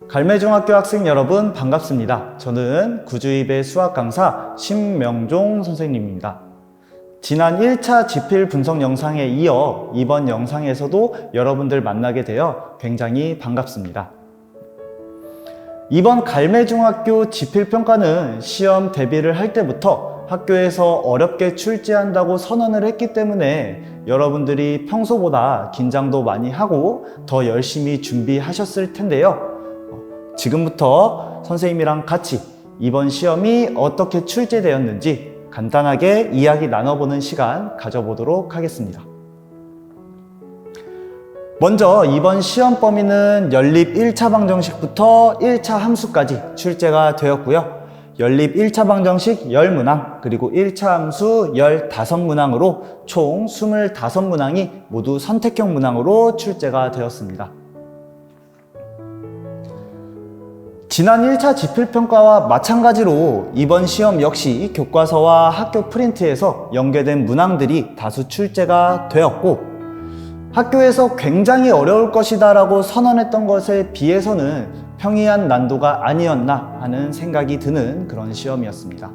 갈매중학교 학생 여러분 반갑습니다. 저는 구주입의 수학 강사 신명종 선생님입니다. 지난 1차 지필 분석 영상에 이어 이번 영상에서도 여러분들 만나게 되어 굉장히 반갑습니다. 이번 갈매중학교 지필평가는 시험 대비를 할 때부터 학교에서 어렵게 출제한다고 선언을 했기 때문에 여러분들이 평소보다 긴장도 많이 하고 더 열심히 준비하셨을 텐데요. 지금부터 선생님이랑 같이 이번 시험이 어떻게 출제되었는지 간단하게 이야기 나눠보는 시간 가져보도록 하겠습니다. 먼저 이번 시험 범위는 연립 1차 방정식부터 1차 함수까지 출제가 되었고요. 연립 1차 방정식 10문항 그리고 1차 함수 15문항으로 총 25문항이 모두 선택형 문항으로 출제가 되었습니다. 지난 1차 지필평가와 마찬가지로 이번 시험 역시 교과서와 학교 프린트에서 연계된 문항들이 다수 출제가 되었고, 학교에서 굉장히 어려울 것이다 라고 선언했던 것에 비해서는 평이한 난도가 아니었나 하는 생각이 드는 그런 시험이었습니다.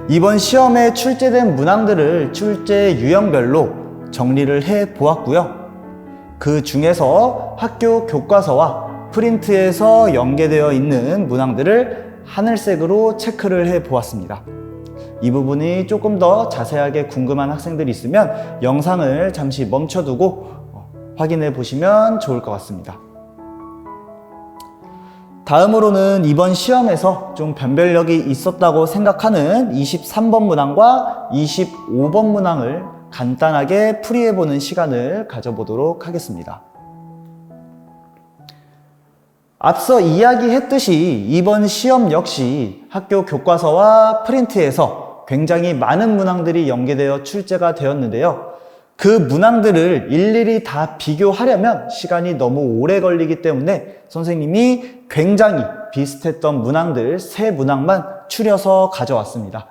이번 시험에 출제된 문항들을 출제 유형별로 정리를 해 보았고요. 그 중에서 학교 교과서와 프린트에서 연계되어 있는 문항들을 하늘색으로 체크를 해 보았습니다. 이 부분이 조금 더 자세하게 궁금한 학생들이 있으면 영상을 잠시 멈춰두고 확인해 보시면 좋을 것 같습니다. 다음으로는 이번 시험에서 좀 변별력이 있었다고 생각하는 23번 문항과 25번 문항을 간단하게 풀이해 보는 시간을 가져보도록 하겠습니다. 앞서 이야기했듯이 이번 시험 역시 학교 교과서와 프린트에서 굉장히 많은 문항들이 연계되어 출제가 되었는데요. 그 문항들을 일일이 다 비교하려면 시간이 너무 오래 걸리기 때문에 선생님이 굉장히 비슷했던 문항들 3문항만 추려서 가져왔습니다.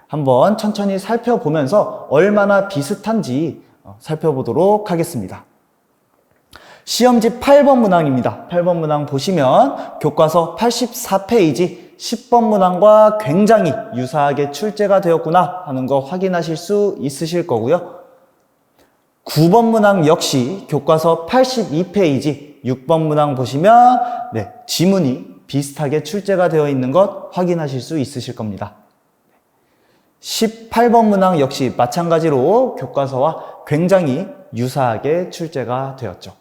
한번 천천히 살펴보면서 얼마나 비슷한지 살펴보도록 하겠습니다. 시험지 8번 문항입니다. 8번 문항 보시면 교과서 84페이지 10번 문항과 굉장히 유사하게 출제가 되었구나 하는 거 확인하실 수 있으실 거고요. 9번 문항 역시 교과서 82페이지 6번 문항 보시면 지문이 비슷하게 출제가 되어 있는 것 확인하실 수 있으실 겁니다. 18번 문항 역시 마찬가지로 교과서와 굉장히 유사하게 출제가 되었죠.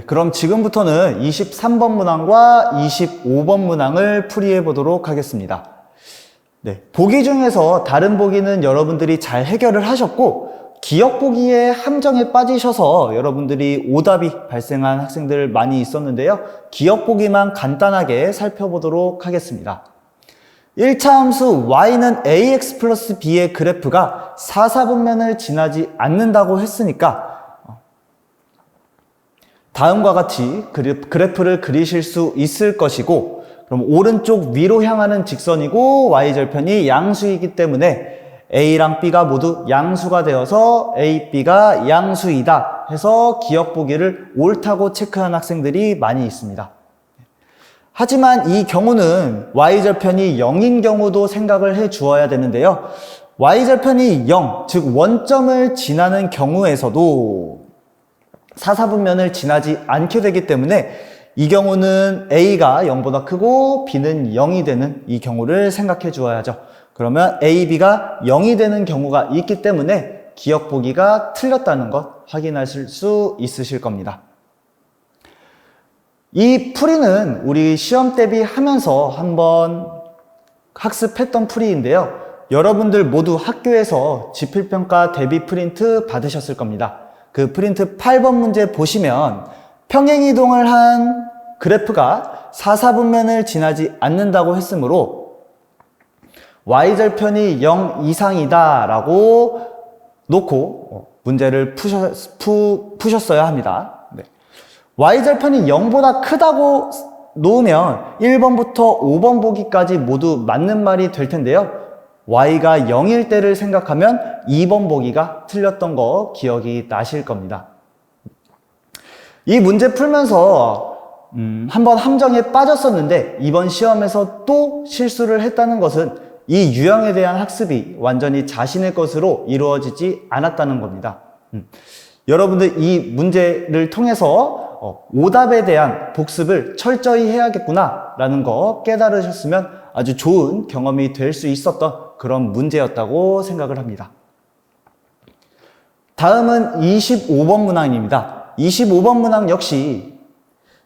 그럼 지금부터는 23번 문항과 25번 문항을 풀이해 보도록 하겠습니다. 보기 중에서 다른 보기는 여러분들이 잘 해결을 하셨고, 기억 보기에 함정에 빠지셔서 여러분들이 오답이 발생한 학생들 많이 있었는데요. 기억 보기만 간단하게 살펴보도록 하겠습니다. 1차 함수 y는 ax 플러스 b의 그래프가 4사분면을 지나지 않는다고 했으니까 다음과 같이 그래프를 그리실 수 있을 것이고, 그럼 오른쪽 위로 향하는 직선이고 y절편이 양수이기 때문에 a랑 b가 모두 양수가 되어서 a, b가 양수이다 해서 기억 보기를 옳다고 체크한 학생들이 많이 있습니다. 하지만 이 경우는 y절편이 0인 경우도 생각을 해 주어야 되는데요. y절편이 0, 즉 원점을 지나는 경우에서도 4사분면을 지나지 않게 되기 때문에 이 경우는 A가 0보다 크고 B는 0이 되는 이 경우를 생각해 주어야죠. 그러면 A, B가 0이 되는 경우가 있기 때문에 기억 보기가 틀렸다는 것 확인하실 수 있으실 겁니다. 이 풀이는 우리 시험 대비하면서 한번 학습했던 풀이인데요. 여러분들 모두 학교에서 지필평가 대비 프린트 받으셨을 겁니다. 그 프린트 8번 문제 보시면 평행이동을 한 그래프가 4사분면을 지나지 않는다고 했으므로 y절편이 0 이상이다 라고 놓고 문제를 푸셨어야 합니다. y절편이 0보다 크다고 놓으면 1번부터 5번 보기까지 모두 맞는 말이 될 텐데요. y가 0일 때를 생각하면 2번 보기가 틀렸던 거 기억이 나실 겁니다. 이 문제 풀면서 한번 함정에 빠졌었는데 이번 시험에서 또 실수를 했다는 것은 이 유형에 대한 학습이 완전히 자신의 것으로 이루어지지 않았다는 겁니다. 여러분들 이 문제를 통해서 오답에 대한 복습을 철저히 해야겠구나 라는 거 깨달으셨으면 아주 좋은 경험이 될 수 있었던 그런 문제였다고 생각을 합니다. 다음은 25번 문항입니다. 25번 문항 역시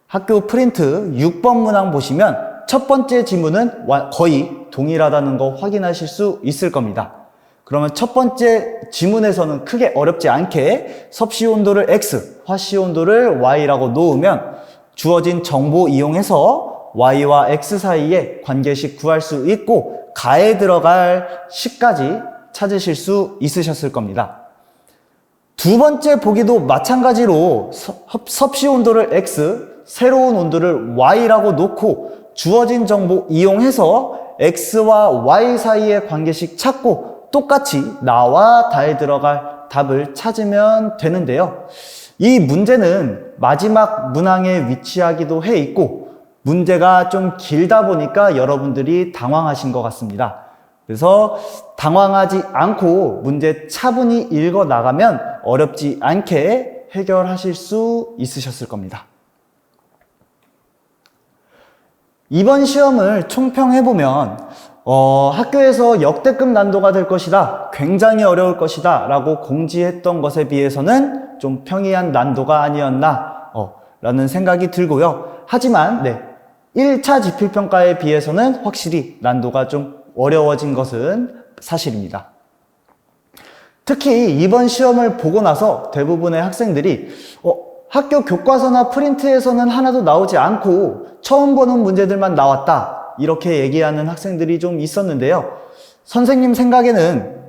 학교 프린트 6번 문항 보시면 첫 번째 지문은 거의 동일하다는 거 확인하실 수 있을 겁니다. 그러면 첫 번째 지문에서는 크게 어렵지 않게 섭씨 온도를 X, 화씨 온도를 Y라고 놓으면 주어진 정보 이용해서 Y와 X 사이의 관계식 구할 수 있고 가에 들어갈 식까지 찾으실 수 있으셨을 겁니다. 두 번째 보기도 마찬가지로 섭씨 온도를 X, 새로운 온도를 Y라고 놓고 주어진 정보 이용해서 X와 Y 사이의 관계식 찾고 똑같이 나와 다에 들어갈 답을 찾으면 되는데요. 이 문제는 마지막 문항에 위치하기도 해 있고 문제가 좀 길다 보니까 여러분들이 당황하신 것 같습니다. 그래서 당황하지 않고 문제 차분히 읽어 나가면 어렵지 않게 해결하실 수 있으셨을 겁니다. 이번 시험을 총평해보면 학교에서 역대급 난도가 될 것이다, 굉장히 어려울 것이다 라고 공지했던 것에 비해서는 좀 평이한 난도가 아니었나 라는 생각이 들고요. 하지만 1차 지필평가에 비해서는 확실히 난도가 좀 어려워진 것은 사실입니다. 특히 이번 시험을 보고 나서 대부분의 학생들이 학교 교과서나 프린트에서는 하나도 나오지 않고 처음 보는 문제들만 나왔다 이렇게 얘기하는 학생들이 좀 있었는데요. 선생님 생각에는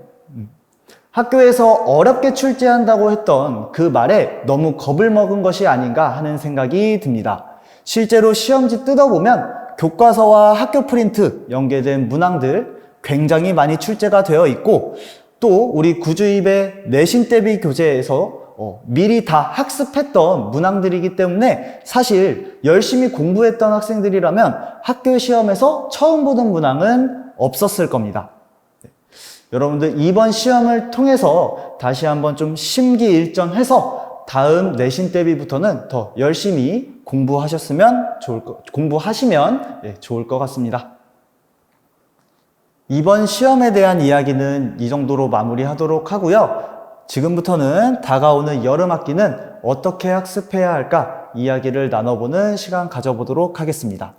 학교에서 어렵게 출제한다고 했던 그 말에 너무 겁을 먹은 것이 아닌가 하는 생각이 듭니다. 실제로 시험지 뜯어보면 교과서와 학교 프린트 연계된 문항들 굉장히 많이 출제가 되어 있고 또 우리 구주입의 내신 대비 교재에서 미리 다 학습했던 문항들이기 때문에 사실 열심히 공부했던 학생들이라면 학교 시험에서 처음 보던 문항은 없었을 겁니다. 여러분들 이번 시험을 통해서 다시 한번 좀 심기일전해서 다음 내신 대비부터는 더 열심히 공부하시면 좋을 것 같습니다. 이번 시험에 대한 이야기는 이 정도로 마무리하도록 하고요. 지금부터는 다가오는 여름 학기는 어떻게 학습해야 할까 이야기를 나눠보는 시간 가져보도록 하겠습니다.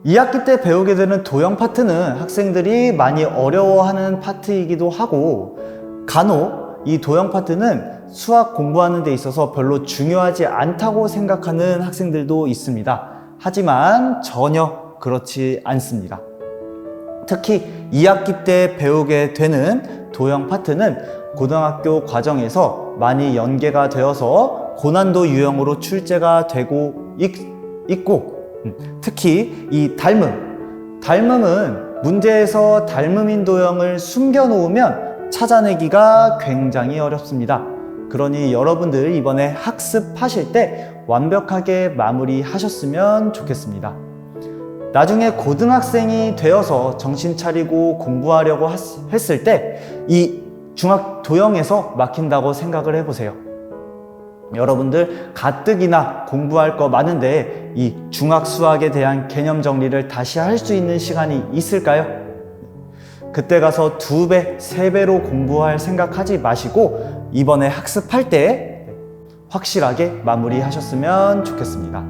2학기 때 배우게 되는 도형 파트는 학생들이 많이 어려워하는 파트이기도 하고 간혹 이 도형 파트는 수학 공부하는 데 있어서 별로 중요하지 않다고 생각하는 학생들도 있습니다. 하지만 전혀 그렇지 않습니다. 특히 2학기 때 배우게 되는 도형 파트는 고등학교 과정에서 많이 연계가 되어서 고난도 유형으로 출제가 되고 있고 특히 이 닮음은 문제에서 닮음인 도형을 숨겨놓으면 찾아내기가 굉장히 어렵습니다. 그러니 여러분들 이번에 학습하실 때 완벽하게 마무리하셨으면 좋겠습니다. 나중에 고등학생이 되어서 정신 차리고 공부하려고 했을 때 이 중학 도형에서 막힌다고 생각을 해보세요. 여러분들 가뜩이나 공부할 거 많은데 이 중학 수학에 대한 개념 정리를 다시 할 수 있는 시간이 있을까요? 그때 가서 2배, 3배로 공부할 생각하지 마시고 이번에 학습할 때 확실하게 마무리하셨으면 좋겠습니다.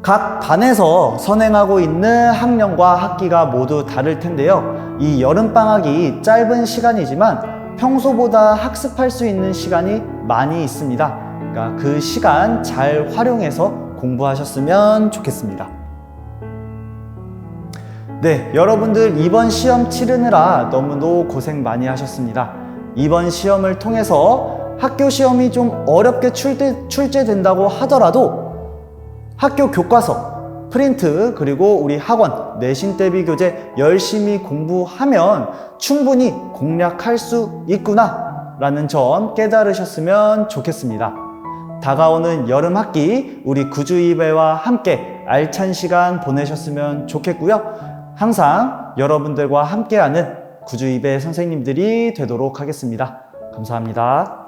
각 반에서 선행하고 있는 학년과 학기가 모두 다를 텐데요. 이 여름방학이 짧은 시간이지만 평소보다 학습할 수 있는 시간이 많이 있습니다. 그러니까 그 시간 잘 활용해서 공부하셨으면 좋겠습니다. 네, 여러분들 이번 시험 치르느라 너무도 고생 많이 하셨습니다. 이번 시험을 통해서 학교 시험이 좀 어렵게 출제된다고 하더라도 학교 교과서, 프린트, 그리고 우리 학원, 내신 대비 교재 열심히 공부하면 충분히 공략할 수 있구나 라는 점 깨달으셨으면 좋겠습니다. 다가오는 여름 학기 우리 구주이배와 함께 알찬 시간 보내셨으면 좋겠고요. 항상 여러분들과 함께하는 구주이배 선생님들이 되도록 하겠습니다. 감사합니다.